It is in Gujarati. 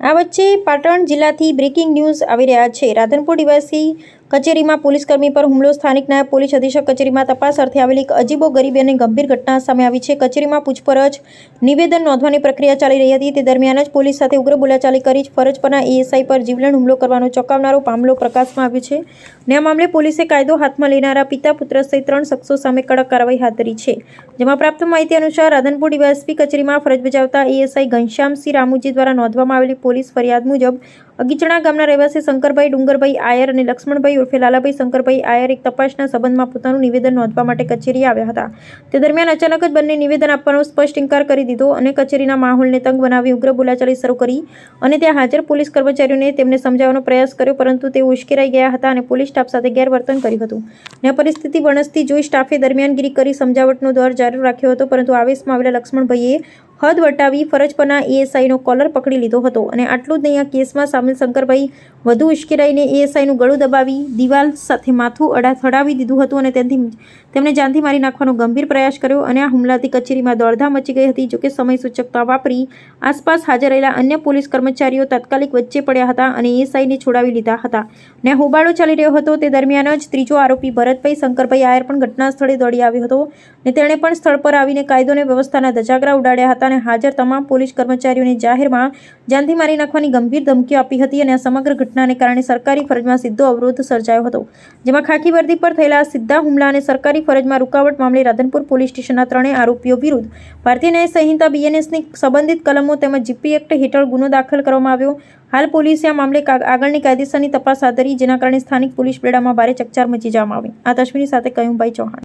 આ વચ્ચે પાટણ જિલ્લાથી બ્રેકિંગ ન્યૂઝ આવી રહ્યા છે। રાધનપુર ડીવાયસી કચેરીમાં પોલીસકર્મી પર હુમલો। સ્થાનિક નાયબ પોલીસ અધિક્ષક કચેરીમાં તપાસ અર્થે આવેલી એક અજીબો ગરીબ અને ગંભીર ઘટના સામે આવી છે। કચેરીમાં પૂછપરછ નિવેદન નોંધવાની પ્રક્રિયા ચાલી રહી હતી। તે દરમિયાન જ પોલીસ સાથે ઉગ્ર બોલાચાલી કરી ફરજ પરના એએસઆઈ પર જીવલેણ હુમલો કરવાનો ચોંકાવનારો મામલો પ્રકાશમાં આવ્યો છે અને આ મામલે પોલીસે કાયદો હાથમાં લેનારા પિતા પુત્ર સહિત 3 શખ્સો સામે કડક કાર્યવાહી હાથ ધરી છે। જેમાં પ્રાપ્ત માહિતી અનુસાર રાધનપુર ડીવાયએસપી કચેરીમાં ફરજ બજાવતા એએસઆઈ ઘનશ્યામસિંહ રામુજી દ્વારા નોંધવામાં આવેલી પોલીસ ફરિયાદ મુજબ અગીચણા ગામના રહેવાસી શંકરભાઈ ડુંગરભાઈ આયર અને લક્ષ્મણભાઈ ઉર્ફે લાલાભાઈ શંકરભાઈ આયર એક તપાસના સંબંધમાં પોતાનું નિવેદન નોંધવા માટે કચેરી આવ્યા હતા। તે દરમિયાન અચાનક જ બંને નિવેદન આપવાનો સ્પષ્ટ ઇનકાર કરી દીધો અને કચેરીના માહોલને તંગ બનાવી ઉગ્ર બોલાચાલી શરૂ કરી અને ત્યાં હાજર પોલીસ કર્મચારીઓને તેમને સમજાવવાનો પ્રયાસ કર્યો, પરંતુ તેઓ ઉશ્કેરાઈ ગયા હતા અને પોલીસ સ્ટાફ સાથે ગેરવર્તન કર્યું હતું અને આ પરિસ્થિતિ વણસતી જોઈ સ્ટાફે દરમિયાનગીરી કરી સમજાવટનો દોર જારી રાખ્યો હતો, પરંતુ આવેશમાં આવેલા લક્ષ્મણભાઈએ હદ વટાવી ફરજ પરના એએસઆઈનો કોલર પકડી લીધો હતો અને આટલું જ નહીં, આ કેસમાં સામેલ શંકરભાઈ વધુ ઉશ્કેરાઈને એએસઆઈનું ગળું દબાવી દિવાલ સાથે માથું અથડાવી દીધું હતું અને તેમને જાનથી મારી નાખવાનો ગંભીર પ્રયાસ કર્યો અને આ હુમલાથી કચેરીમાં દોડધામ મચી ગઈ હતી। જોકે સમય સૂચકતા વાપરી આસપાસ હાજર રહેલા અન્ય પોલીસ કર્મચારીઓ તાત્કાલિક વચ્ચે પડ્યા હતા અને એએસઆઈને છોડાવી લીધા હતા અને હોબાળો ચાલી રહ્યો હતો। તે દરમિયાન જ ત્રીજો આરોપી ભરતભાઈ શંકરભાઈ આયર પણ ઘટના સ્થળે દોડી આવ્યો હતો અને તેણે પણ સ્થળ પર આવીને કાયદો અને વ્યવસ્થાના ધજાગરા ઉડાડ્યા હતા અને હાજર તમામ પોલીસ કર્મચારીઓને જાહેરમાં જાનથી મારી નાખવાની ગંભીર ધમકીઓ આપી હતી અને આ સમગ્ર ઘટનાને કારણે સરકારી ફરજમાં સીધો અવરોધ સર્જાયો હતો। જેમાં ખાકી વર્દી પર થયેલા સીધા હુમલા અને સરકારી ફરજમાં રૂકાવટ મામલે રાધનપુર પોલીસ સ્ટેશનના 3 આરોપીઓ વિરુદ્ધ ભારતીય ન્યાય સંહિતા બીએનએસની સંબંધિત કલમો તેમજ જીપી એક્ટ હેઠળ ગુનો દાખલ કરવામાં આવ્યો। હાલ પોલીસે આ મામલે આગળની કાયદેસરની તપાસ હાથ ધરી, જેના કારણે સ્થાનિક પોલીસ બેડામાં ભારે ચકચાર મચી જવામાં આવી। આ તસવીરની સાથે કયુંભાઈ ચૌહાણ।